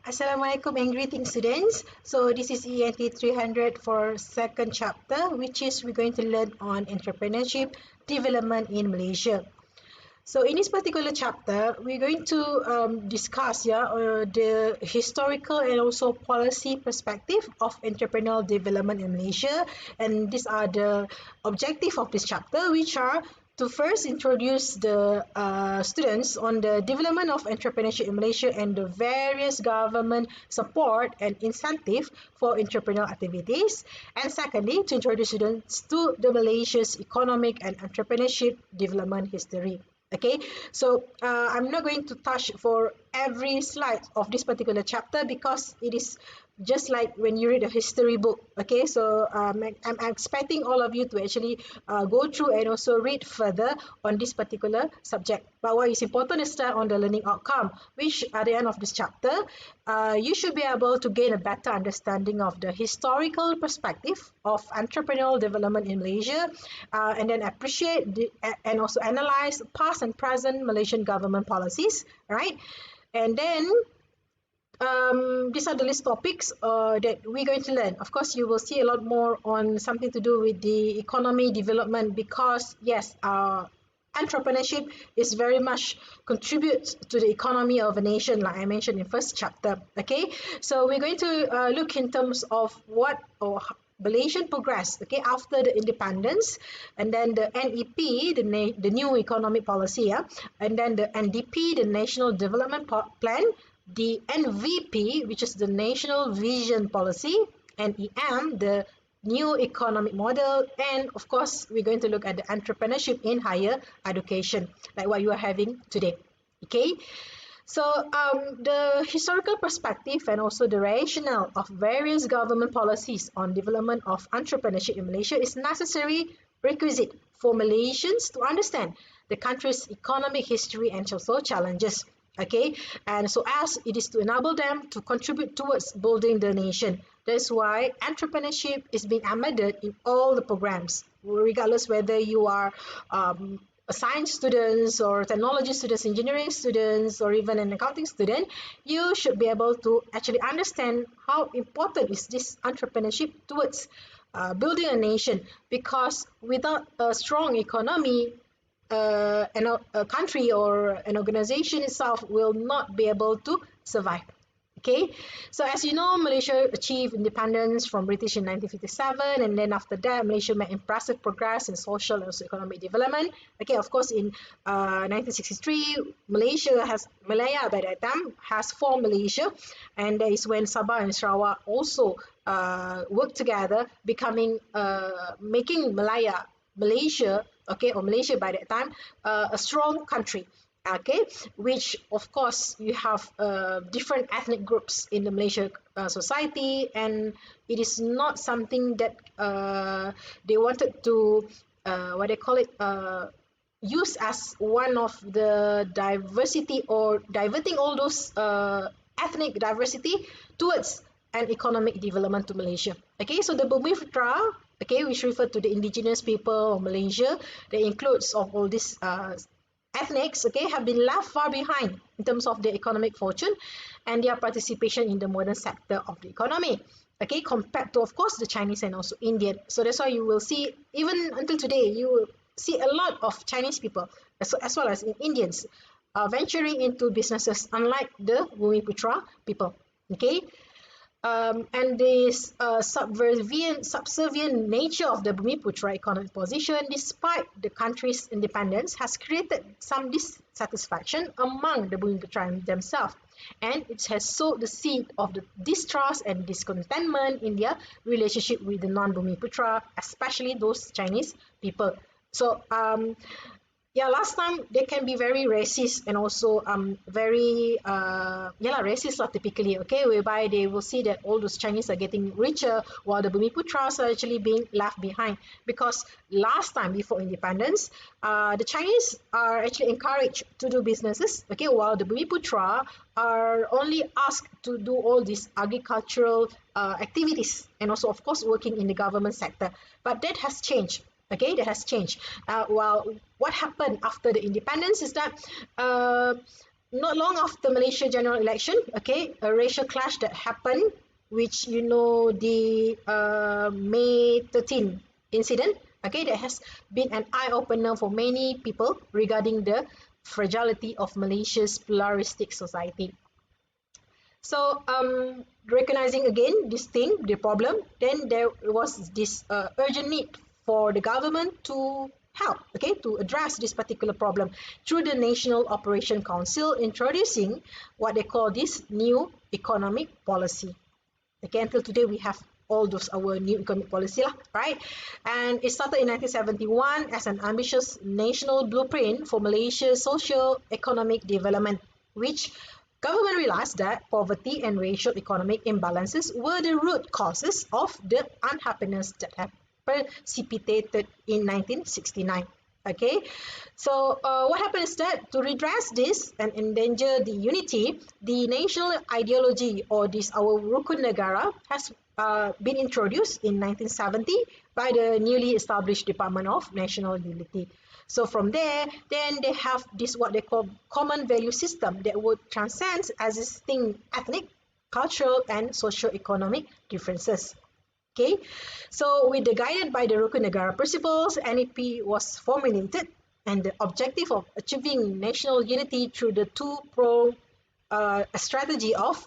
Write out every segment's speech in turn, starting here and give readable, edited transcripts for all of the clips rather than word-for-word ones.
Assalamualaikum and greetings students. So this is ENT 300 for second chapter, which is we're going to learn on entrepreneurship development in Malaysia. So in this particular chapter, we're going to discuss the historical and also policy perspective of entrepreneurial development in Malaysia, and these are the objective of this chapter, which are to first introduce the students on the development of entrepreneurship in Malaysia and the various government support and incentive for entrepreneurial activities. And secondly, to introduce students to the Malaysia's economic and entrepreneurship development history. Okay, so I'm not going to touch for every slide of this particular chapter because it is just like when you read a history book. Okay, so I'm expecting all of you to actually go through and also read further on this particular subject. But what is important is that on the learning outcome, which at the end of this chapter, you should be able to gain a better understanding of the historical perspective of entrepreneurial development in Malaysia, and then appreciate and also analyze past and present Malaysian government policies, right? And then these are the list topics that we're going to learn. Of course, you will see a lot more on something to do with the economy development because, yes, entrepreneurship is very much contributes to the economy of a nation, like I mentioned in first chapter. Okay, so we're going to look in terms of what or Malaysian progress, okay, after the independence, and then the NEP, the new economic policy, and then the NDP, the National Development Plan, the NVP, which is the National Vision Policy, NEM, the new economic model, and of course, we're going to look at the entrepreneurship in higher education, like what you are having today. Okay. So the historical perspective and also the rationale of various government policies on development of entrepreneurship in Malaysia is necessary requisite for Malaysians to understand the country's economic history and social challenges. Okay, and so as it is to enable them to contribute towards building the nation. That's why entrepreneurship is being embedded in all the programs, regardless whether you are science students or technology students, engineering students, or even an accounting student. You should be able to actually understand how important is this entrepreneurship towards building a nation, because without a strong economy, a country or an organization itself will not be able to survive. Okay, so as you know, Malaysia achieved independence from British in 1957, and then after that, Malaysia made impressive progress in social and economic development. Okay, of course, in 1963, Malaya by that time has formed Malaysia, and that is when Sabah and Sarawak also worked together, making Malaysia, okay, or Malaysia by that time, a strong country. Okay, which of course you have different ethnic groups in the Malaysia society, and it is not something that they wanted to what they call it use as one of the diversity or diverting all those ethnic diversity towards an economic development to Malaysia. Okay, so the Bumiputera, okay, which refer to the indigenous people of Malaysia, that includes of all these ethnics, okay, have been left far behind in terms of their economic fortune and their participation in the modern sector of the economy, okay, compared to, of course, the Chinese and also Indian. So that's why you will see, even until today, you will see a lot of Chinese people as well as Indians venturing into businesses, unlike the Bumiputera people, okay. And this subservient nature of the Bumiputera economic position, despite the country's independence, has created some dissatisfaction among the Bumiputera themselves, and it has sowed the seed of the distrust and discontentment in their relationship with the non-Bumiputera, especially those Chinese people. So last time they can be very racist and also very racist typically, okay, whereby they will see that all those Chinese are getting richer while the Bumiputeras are actually being left behind, because last time before independence, the Chinese are actually encouraged to do businesses, okay, while the Bumiputera are only asked to do all these agricultural activities and also, of course, working in the government sector. But that has changed. Okay, that has changed. Well, what happened after the independence is that not long after Malaysia general election, okay, a racial clash that happened, which you know the May 13 incident, okay, that has been an eye-opener for many people regarding the fragility of Malaysia's pluralistic society. So recognizing again this thing, the problem, then there was this urgent need for the government to help, okay, to address this particular problem through the National Operation Council introducing what they call this new economic policy. Okay, until today we have all those our new economic policy lah, right? And it started in 1971 as an ambitious national blueprint for Malaysia's socio-economic development, which government realized that poverty and racial economic imbalances were the root causes of the unhappiness that had precipitated in 1969. Okay, so what happens is that to redress this and endanger the unity, the national ideology or this our Rukun Negara has been introduced in 1970 by the newly established Department of National Unity. So from there, then they have this what they call common value system that would transcend existing ethnic, cultural, and socio-economic differences. Okay, so with the guided by the Rukun Negara principles, NEP was formulated, and the objective of achieving national unity through the two-pronged strategy of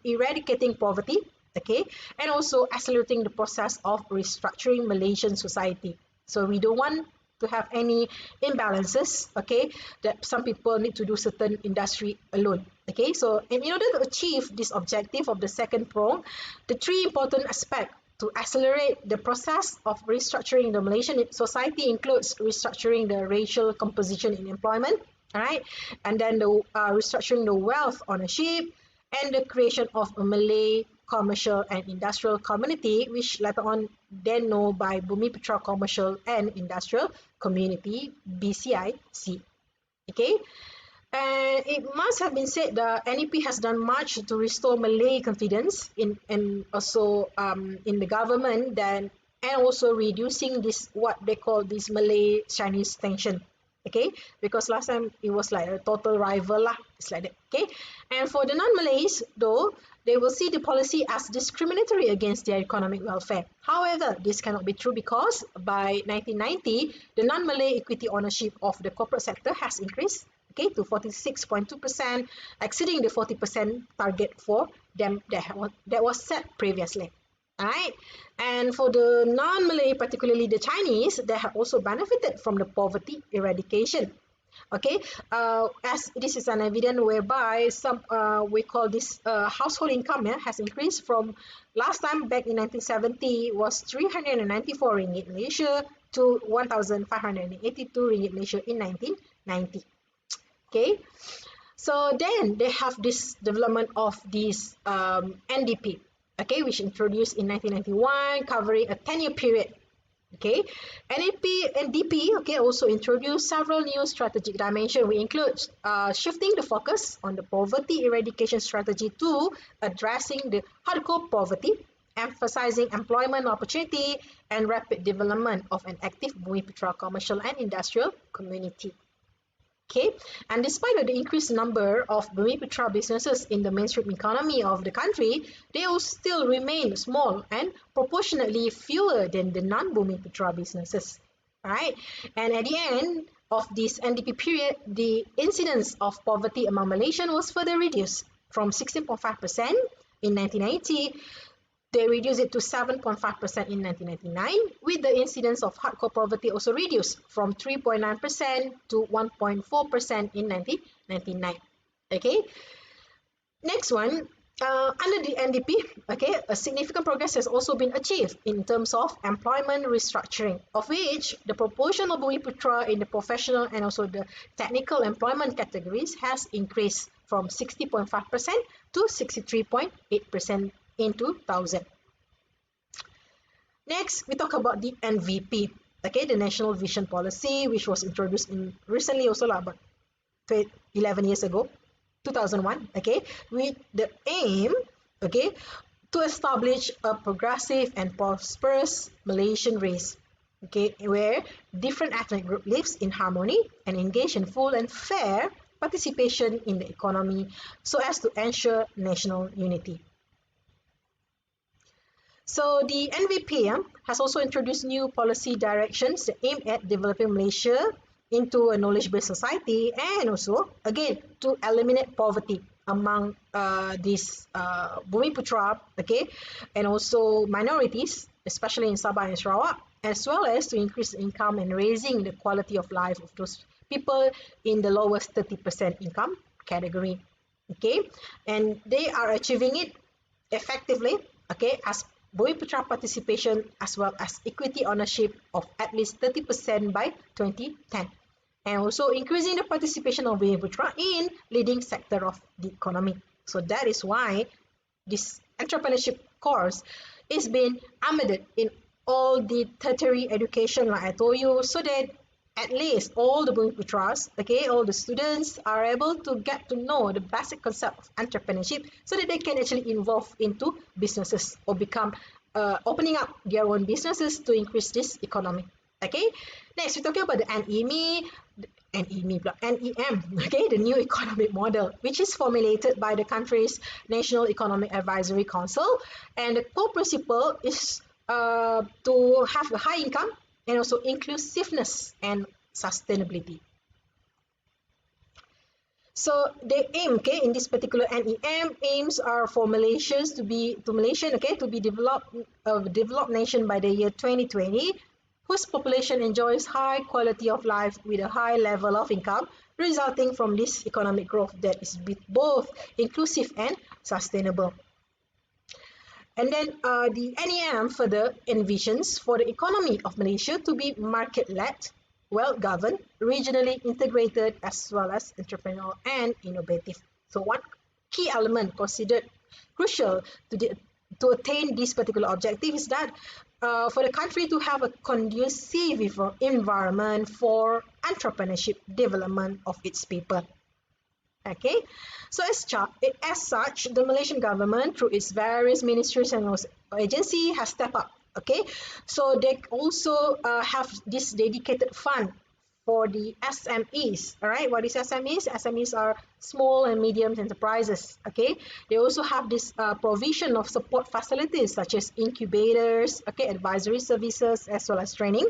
eradicating poverty, okay, and also accelerating the process of restructuring Malaysian society. So we don't want to have any imbalances, okay, that some people need to do certain industry alone. Okay, so in order to achieve this objective of the second prong, the three important aspects to accelerate the process of restructuring the Malaysian society includes restructuring the racial composition in employment, all right, and then the restructuring the wealth ownership, and the creation of a Malay commercial and industrial community, which later on then known by Bumiputera Commercial and Industrial Community, BCIC. Okay, and it must have been said that NEP has done much to restore Malay confidence in and also in the government, then and also reducing this what they call this Malay-Chinese tension. Okay, because last time it was like a total rival lah, it's like that. Okay, and for the non-Malays though, they will see the policy as discriminatory against their economic welfare. However, this cannot be true because by 1990, the non-Malay equity ownership of the corporate sector has increased, okay, to 46.2%, exceeding the 40% target for them that was set previously. Alright, and for the non-Malay, particularly the Chinese, they have also benefited from the poverty eradication. Okay, as this is an evidence whereby some we call this household income has increased from last time back in 1970 was 394 ringgit Malaysia to 1,582 ringgit Malaysia in 1990. Okay, so then they have this development of this NDP. Okay, which introduced in 1991, covering a 10-year period. Okay, NDP, okay, also introduced several new strategic dimensions. We include shifting the focus on the poverty eradication strategy to addressing the hardcore poverty, emphasizing employment opportunity and rapid development of an active Bumiputera commercial and industrial community. Okay, and despite the increased number of Bumiputera businesses in the mainstream economy of the country, they will still remain small and proportionately fewer than the non-Bumiputera businesses. Right? And at the end of this NDP period, the incidence of poverty among Malaysians was further reduced from 16.5% in 1980. They reduced it to 7.5% in 1999, with the incidence of hardcore poverty also reduced from 3.9% to 1.4% in 1999. Okay, next one, under the NDP, okay, a significant progress has also been achieved in terms of employment restructuring, of which the proportion of Bumiputera in the professional and also the technical employment categories has increased from 60.5% to 63.8% in 2000. Next, we talk about the NVP, okay, the National Vision Policy, which was introduced in recently also about 11 years ago, 2001, okay, with the aim, okay, to establish a progressive and prosperous Malaysian race, okay, where different ethnic groups lives in harmony and engage in full and fair participation in the economy so as to ensure national unity. So the NVPM has also introduced new policy directions aimed at developing Malaysia into a knowledge-based society, and also, again, to eliminate poverty among these Bumiputra, okay, and also minorities, especially in Sabah and Sarawak, as well as to increase income and raising the quality of life of those people in the lowest 30% income category, okay, and they are achieving it effectively, okay, as Bumiputra participation as well as equity ownership of at least 30% by 2010, and also increasing the participation of Bumiputra in leading sector of the economy. So that is why this entrepreneurship course is being embedded in all the tertiary education, like I told you, so that at least all the Bumiputras, okay, all the students are able to get to know the basic concept of entrepreneurship so that they can actually involve into businesses or become opening up their own businesses to increase this economy. Okay, next we're talking about the NEM, okay, the new economic model, which is formulated by the country's National Economic Advisory Council, and the core principle is to have a high income and also inclusiveness and sustainability. So the aim, okay, in this particular NEM, aims are for Malaysian, okay, to be developed nation by the year 2020, whose population enjoys high quality of life with a high level of income, resulting from this economic growth that is both inclusive and sustainable. And then the NEM further envisions for the economy of Malaysia to be market-led, well-governed, regionally integrated, as well as entrepreneurial and innovative. So one key element considered crucial to attain this particular objective is that for the country to have a conducive environment for entrepreneurship development of its people. Okay, so as such, the Malaysian government, through its various ministries and agency, has stepped up. Okay, so they also have this dedicated fund for the SMEs. All right, what is SMEs? SMEs are small and medium enterprises. Okay, they also have this provision of support facilities such as incubators, okay, advisory services, as well as training,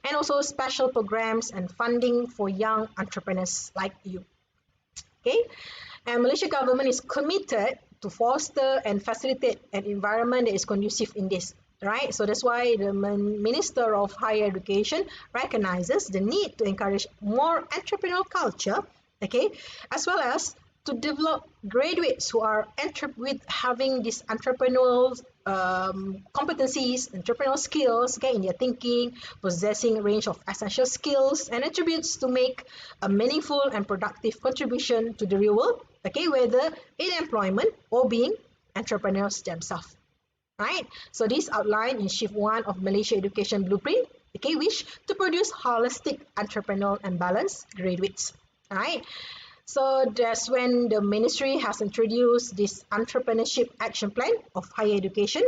and also special programs and funding for young entrepreneurs like you. Okay, and Malaysia government is committed to foster and facilitate an environment that is conducive in this, right? So that's why the Minister of Higher Education recognizes the need to encourage more entrepreneurial culture, okay, as well as to develop graduates who are with having these entrepreneurial competencies, entrepreneurial skills, okay, in their thinking, possessing a range of essential skills and attributes to make a meaningful and productive contribution to the real world, okay, whether in employment or being entrepreneurs themselves. Right? So this outlined in Shift 1 of Malaysia Education Blueprint, okay, which to produce holistic, entrepreneurial and balanced graduates. Right? So that's when the ministry has introduced this entrepreneurship action plan of higher education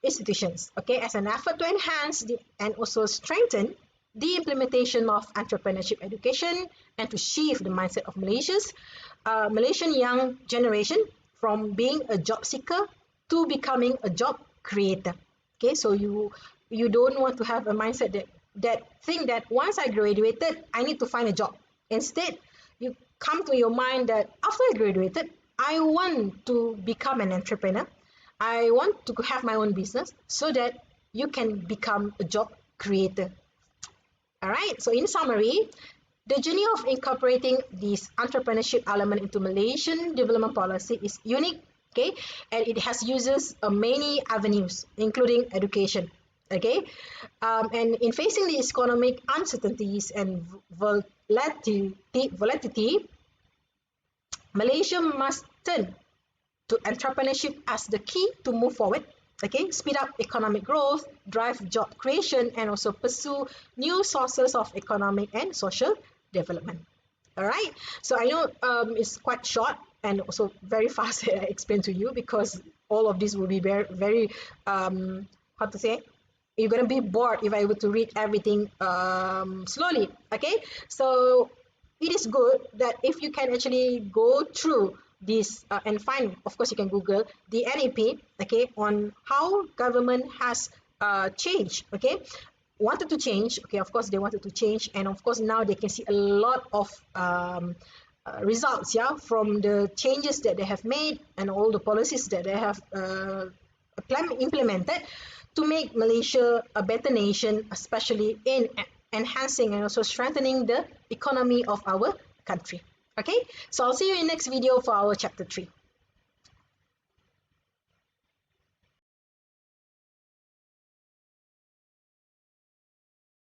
institutions, okay, as an effort to enhance and also strengthen the implementation of entrepreneurship education and to shift the mindset of Malaysian young generation from being a job seeker to becoming a job creator. Okay, so you don't want to have a mindset that think that once I graduated, I need to find a job. Instead, you come to your mind that after I graduated, I want to become an entrepreneur. I want to have my own business so that you can become a job creator. All right, so in summary, the journey of incorporating this entrepreneurship element into Malaysian development policy is unique, okay, and it has uses many avenues, including education, okay, and in facing the economic uncertainties and volatility, Malaysia must turn to entrepreneurship as the key to move forward, okay, speed up economic growth, drive job creation, and also pursue new sources of economic and social development. All right, so I know it's quite short and also very fast that I explain to you, because all of this will be very, very how to say, you're going to be bored if I were to read everything slowly. Okay, so it is good that if you can actually go through this and find, of course you can Google the NEP, okay, on how government has changed, okay, wanted to change, okay, of course they wanted to change, and of course now they can see a lot of results, yeah, from the changes that they have made and all the policies that they have implemented to make Malaysia a better nation, especially in enhancing and also strengthening the economy of our country. Okay, so I'll see you in next video for our chapter 3.